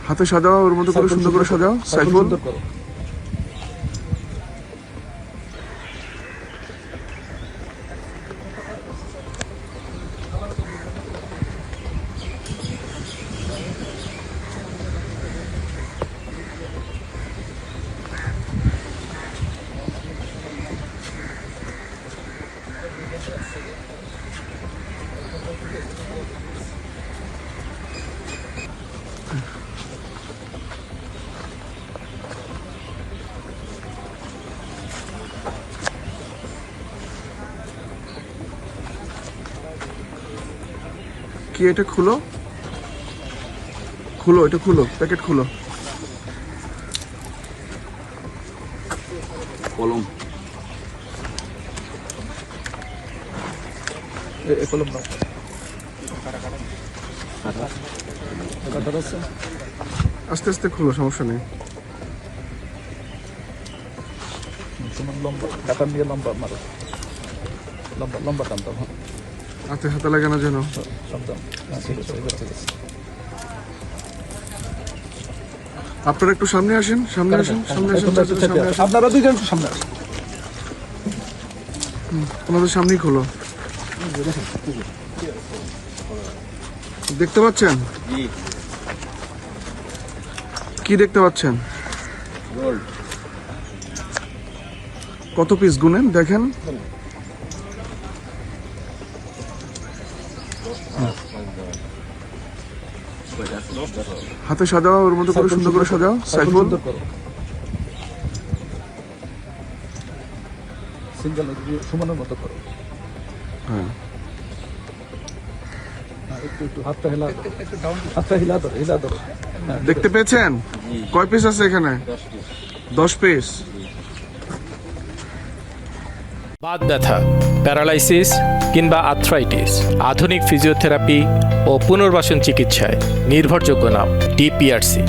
হাতে সাজাও, ওর মতো করে সুন্দর করে সাজাও। সাইফুল, কি এটা খুলো, খুলো এটা খুলো, প্যাকেট খুলো। কলম কলম নাও। আস্তে আস্তে খুলো, সমস্যা নেই। তোমার লম্বা কাটা দিয়ে লম্বা মারো, লম্বা লম্বা টানতাম। হাতে হাতে লাগে না যেন। সাবধান। ঠিক আছে, এবার ঠিক আছে। আপনারা একটু সামনে আসেন, সামনে আসেন, সামনে আসেন, সামনে আসেন। আপনারা দুইজন একটু সামনে আসুন। ওনাদের সামনেই খোলো। দেখতে পাচ্ছেন? কি দেখতে পাচ্ছেন? কত পিস গুনেন দেখেন। হাতে সাজাও, ওর মতো করে সুন্দর করে সাজাও। সাইফুল, সিঙ্গেল সমানের মতো করো। হ্যাঁ একটু একটু হাতটা হিলা, হাতটা হিলা ধরো, হিলা ধরো। দেখতে পেয়েছেন? কয় পিস আছে এখানে? 10 পিস। বাত ব্যথা, প্যারালাইসিস কিংবা আর্থ্রাইটিস, আধুনিক ফিজিওথেরাপি ও পুনর্বাসন চিকিৎসায় নির্ভরযোগ্য নাম ডিপিআরসি।